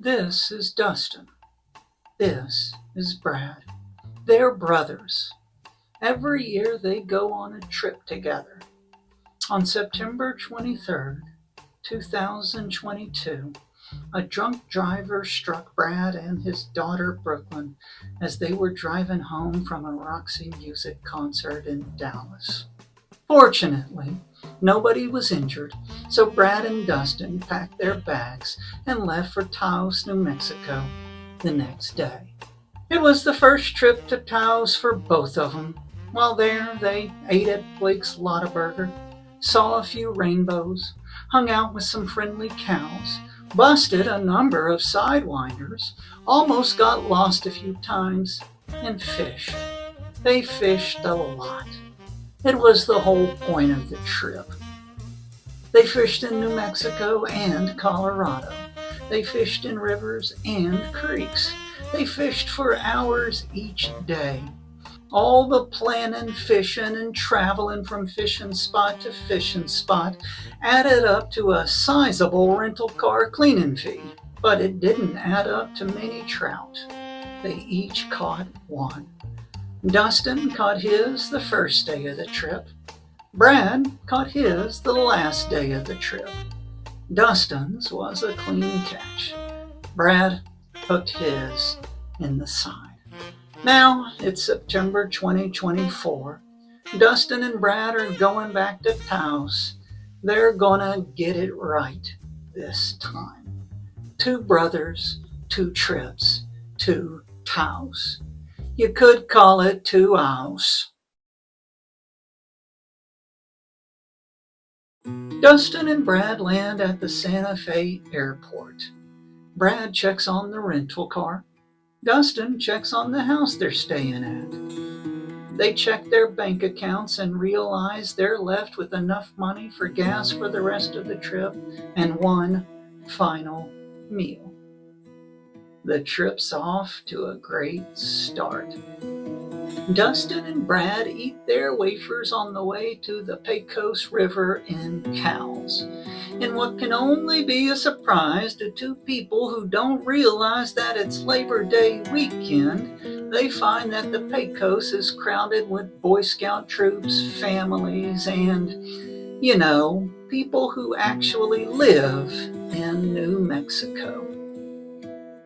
This is Dustin. This is Brad. They're brothers. Every year they go on a trip together. On September 23rd, 2022, a drunk driver struck Brad and his daughter Brooklyn as they were driving home from a Roxy Music concert in Dallas. Fortunately, nobody was injured, so Brad and Dustin packed their bags and left for Taos, New Mexico the next day. It was the first trip to Taos for both of them. While there, they ate at Blake's Lotta Burger, saw a few rainbows, hung out with some friendly cows, busted a number of sidewinders, almost got lost a few times, and fished. They fished a lot. It was the whole point of the trip. They fished in New Mexico and Colorado. They fished in rivers and creeks. They fished for hours each day. All the planning, fishing, and traveling from fishing spot to fishing spot added up to a sizable rental car cleaning fee, but it didn't add up to many trout. They each caught one. Dustin caught his the first day of the trip. Brad caught his the last day of the trip. Dustin's was a clean catch. Brad hooked his in the side. Now it's September 2024. Dustin and Brad are going back to Taos. They're gonna get it right this time. Two brothers, two trips, two Taos. You could call it two hours. Dustin and Brad land at the Santa Fe airport. Brad checks on the rental car. Dustin checks on the house they're staying at. They check their bank accounts and realize they're left with enough money for gas for the rest of the trip and one final meal. The trip's off to a great start. Dustin and Brad eat their wafers on the way to the Pecos River in Cowles. In what can only be a surprise to two people who don't realize that it's Labor Day weekend, they find that the Pecos is crowded with Boy Scout troops, families, and, people who actually live in New Mexico.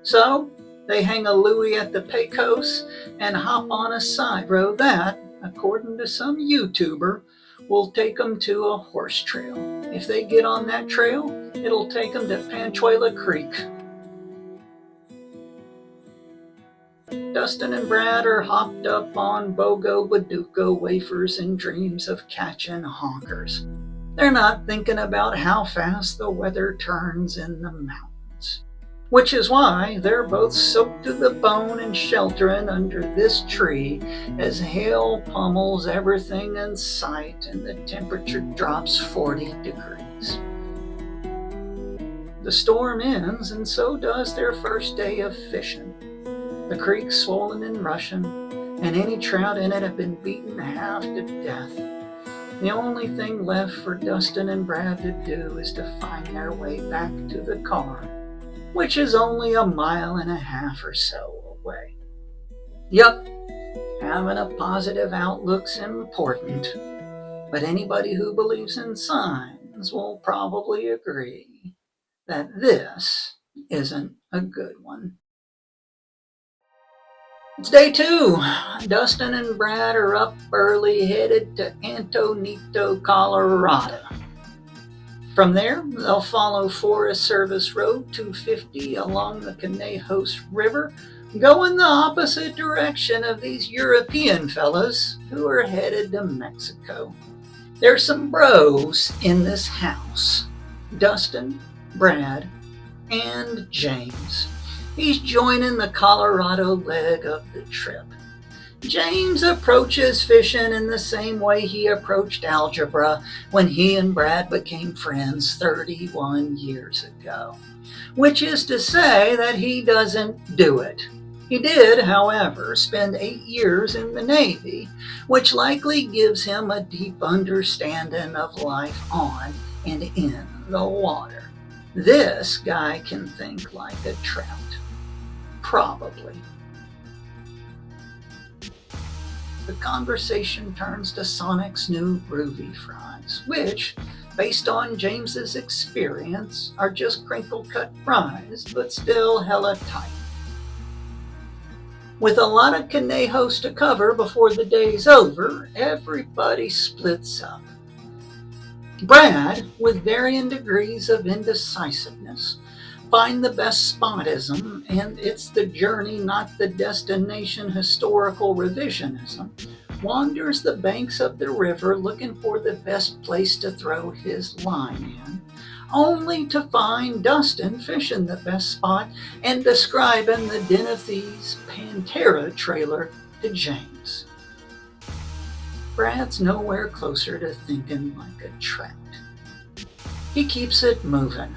So, they hang a Louie at the Pecos and hop on a side road that, according to some YouTuber, will take them to a horse trail. If they get on that trail, it'll take them to Panchuela Creek. Dustin and Brad are hopped up on Bogo Baduco wafers and dreams of catching honkers. They're not thinking about how fast the weather turns in the mountains. Which is why they're both soaked to the bone and sheltering under this tree as hail pummels everything in sight and the temperature drops 40 degrees. The storm ends, and so does their first day of fishing. The creek's swollen and rushing, and any trout in it have been beaten half to death. The only thing left for Dustin and Brad to do is to find their way back to the car, which is only a mile and a half or so away. Yup, having a positive outlook's important, but anybody who believes in signs will probably agree that this isn't a good one. It's day 2. Dustin and Brad are up early, headed to Antonito, Colorado. From there, they'll follow Forest Service Road 250 along the Conejos River, going the opposite direction of these European fellas who are headed to Mexico. There's some bros in this house. Dustin, Brad, and James. He's joining the Colorado leg of the trip. James approaches fishing in the same way he approached algebra when he and Brad became friends 31 years ago, which is to say that he doesn't do it. He did, however, spend 8 years in the Navy, which likely gives him a deep understanding of life on and in the water. This guy can think like a trout. Probably. The conversation turns to Sonic's new groovy fries, which, based on James's experience, are just crinkle-cut fries, but still hella tight. With a lot of canejos to cover before the day's over, everybody splits up. Brad, with varying degrees of indecisiveness, find the best spotism, and it's the journey, not the destination historical revisionism, wanders the banks of the river looking for the best place to throw his line in, only to find Dustin fishing the best spot and describing the Den of Thieves Pantera trailer to James. Brad's nowhere closer to thinking like a trout. He keeps it moving.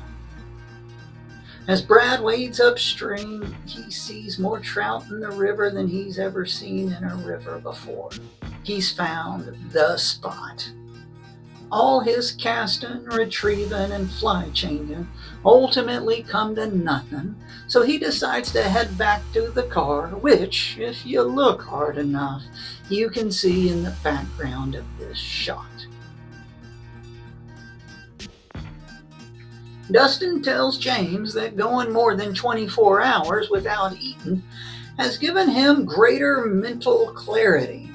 As Brad wades upstream, he sees more trout in the river than he's ever seen in a river before. He's found the spot. All his casting, retrieving, and fly changing ultimately come to nothing, so he decides to head back to the car, which, if you look hard enough, you can see in the background of this shot. Dustin tells James that going more than 24 hours without eating has given him greater mental clarity.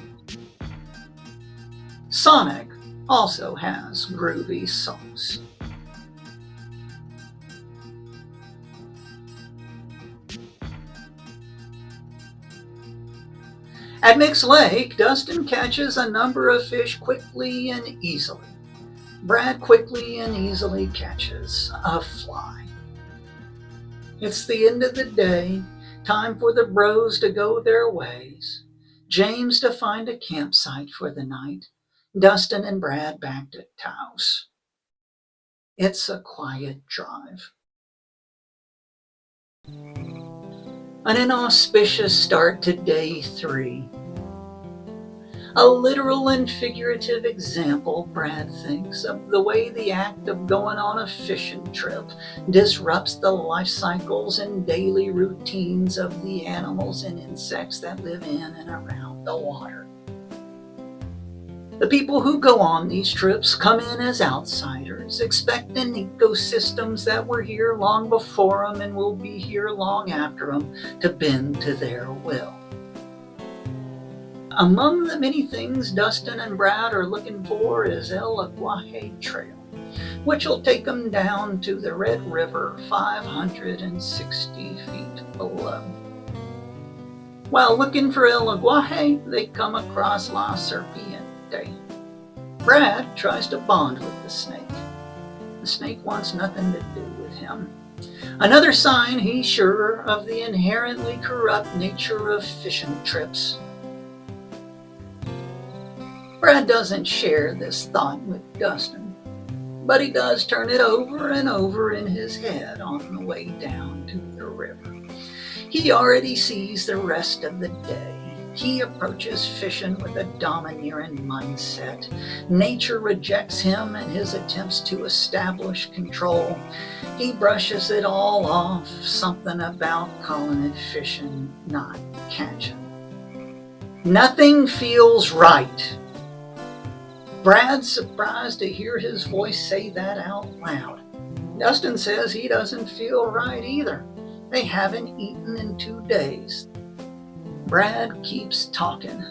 Sonic also has groovy songs. At Mixed Lake, Dustin catches a number of fish quickly and easily. Brad quickly and easily catches a fly. It's the end of the day, time for the bros to go their ways, James to find a campsite for the night, Dustin and Brad back to Taos. It's a quiet drive. An inauspicious start to day 3. A literal and figurative example, Brad thinks, of the way the act of going on a fishing trip disrupts the life cycles and daily routines of the animals and insects that live in and around the water. The people who go on these trips come in as outsiders, expecting ecosystems that were here long before them and will be here long after them to bend to their will. Among the many things Dustin and Brad are looking for is El Aguaje Trail, which will take them down to the Red River 560 feet below. While looking for El Aguaje, they come across La Serpiente. Brad tries to bond with the snake. The snake wants nothing to do with him. Another sign he's sure of the inherently corrupt nature of fishing trips. Brad doesn't share this thought with Dustin, but he does turn it over and over in his head on the way down to the river. He already sees the rest of the day. He approaches fishing with a domineering mindset. Nature rejects him and his attempts to establish control. He brushes it all off, something about calling it fishing, not catching. Nothing feels right. Brad's surprised to hear his voice say that out loud. Dustin says he doesn't feel right either. They haven't eaten in 2 days. Brad keeps talking.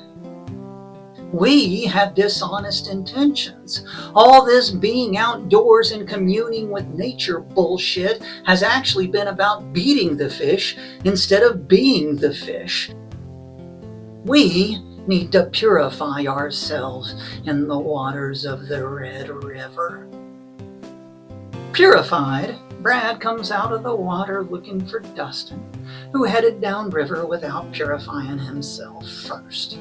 We have dishonest intentions. All this being outdoors and communing with nature bullshit has actually been about beating the fish instead of being the fish. We need to purify ourselves in the waters of the Red River. Purified, Brad comes out of the water looking for Dustin, who headed downriver without purifying himself first.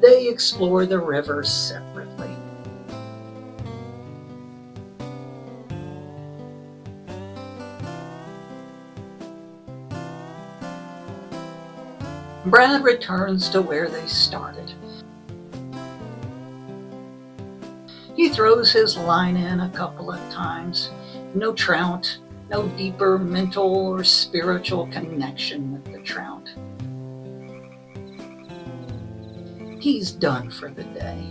They explore the river separately. Brad returns to where they started. He throws his line in a couple of times. No trout, no deeper mental or spiritual connection with the trout. He's done for the day.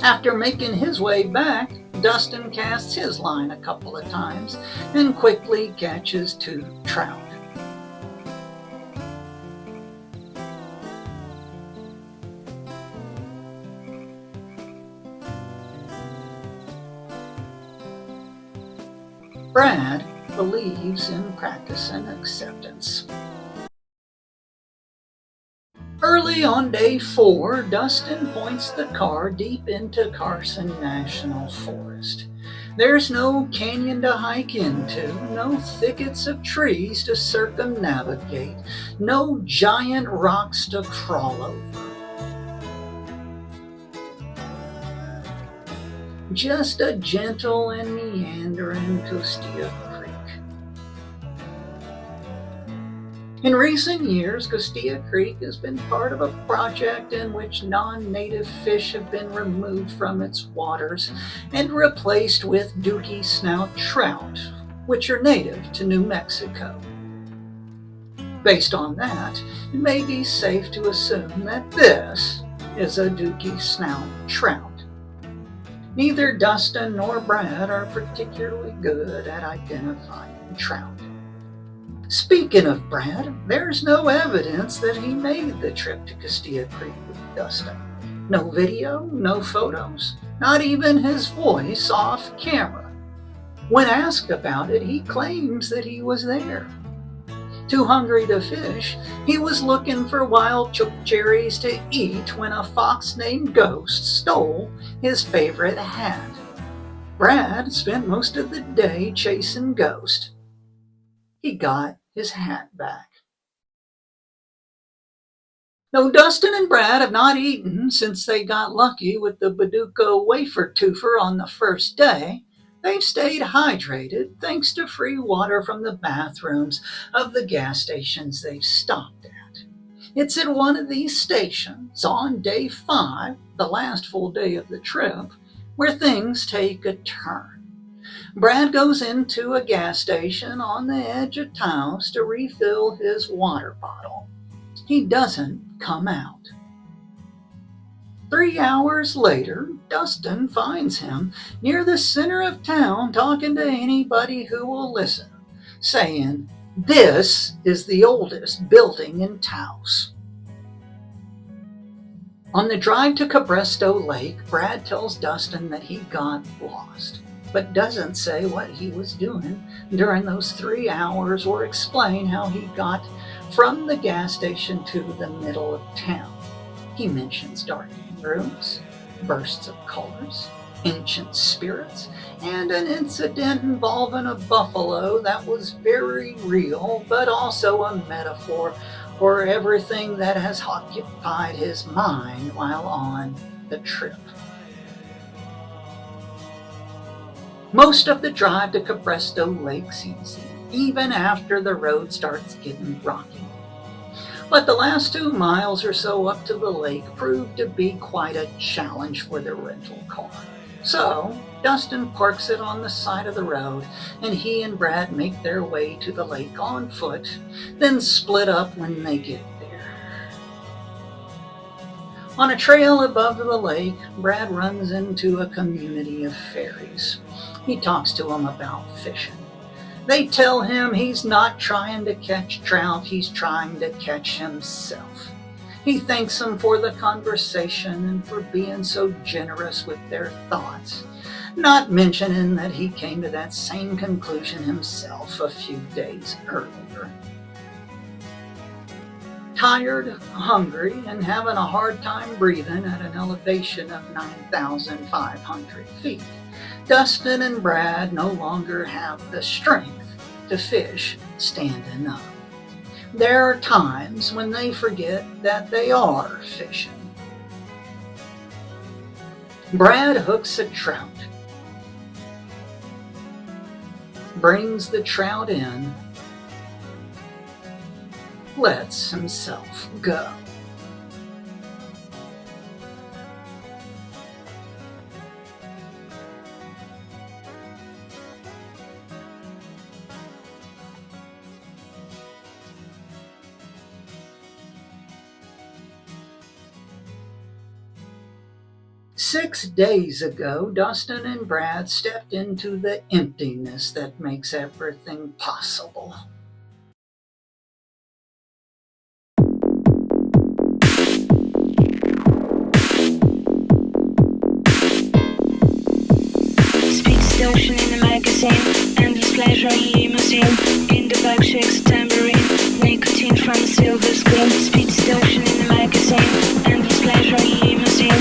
After making his way back, Dustin casts his line a couple of times and quickly catches 2 trout. Brad believes in practice and acceptance. Early on day 4, Dustin points the car deep into Carson National Forest. There's no canyon to hike into, no thickets of trees to circumnavigate, no giant rocks to crawl over. Just a gentle and meandering Costilla Creek. In recent years, Costilla Creek has been part of a project in which non-native fish have been removed from its waters and replaced with dookie snout trout, which are native to New Mexico. Based on that, it may be safe to assume that this is a dookie snout trout. Neither Dustin nor Brad are particularly good at identifying trout. Speaking of Brad, there's no evidence that he made the trip to Costilla Creek with Dustin. No video, no photos, not even his voice off camera. When asked about it, he claims that he was there. Too hungry to fish, he was looking for wild choke cherries to eat when a fox named Ghost stole his favorite hat. Brad spent most of the day chasing Ghost. He got his hat back. Though Dustin and Brad have not eaten since they got lucky with the Baduco wafer twofer on the first day, they've stayed hydrated thanks to free water from the bathrooms of the gas stations they've stopped at. It's at one of these stations on day 5, the last full day of the trip, where things take a turn. Brad goes into a gas station on the edge of Taos to refill his water bottle. He doesn't come out. 3 hours later, Dustin finds him near the center of town talking to anybody who will listen, saying, "This is the oldest building in Taos." On the drive to Cabresto Lake, Brad tells Dustin that he got lost, but doesn't say what he was doing during those 3 hours or explain how he got from the gas station to the middle of town. He mentions darkening rooms, bursts of colors, ancient spirits, and an incident involving a buffalo that was very real, but also a metaphor for everything that has occupied his mind while on the trip. Most of the drive to Cabresto Lake's easy, even after the road starts getting rocky. But the last 2 miles or so up to the lake proved to be quite a challenge for the rental car. So, Dustin parks it on the side of the road, and he and Brad make their way to the lake on foot, then split up when they get there. On a trail above the lake, Brad runs into a community of fairies. He talks to them about fishing. They tell him he's not trying to catch trout, he's trying to catch himself. He thanks them for the conversation and for being so generous with their thoughts, not mentioning that he came to that same conclusion himself a few days earlier. Tired, hungry, and having a hard time breathing at an elevation of 9,500 feet, Dustin and Brad no longer have the strength to fish standing up. There are times when they forget that they are fishing. Brad hooks a trout, brings the trout in, lets himself go. 6 days ago, Dustin and Brad stepped into the emptiness that makes everything possible. Speaks the ocean in a magazine, endless pleasure in limousine. In the bag shakes a tambourine, nicotine from a silver screen. Speaks the ocean in a magazine, endless pleasure in limousine.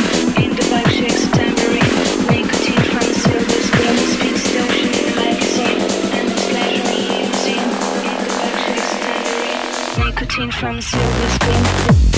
In the bag shakes a tambourine, nicotine from a silver screen. Speaks the ocean in a magazine, endless pleasure in limousine. In the bag shakes a tambourine, nicotine from a silver screen.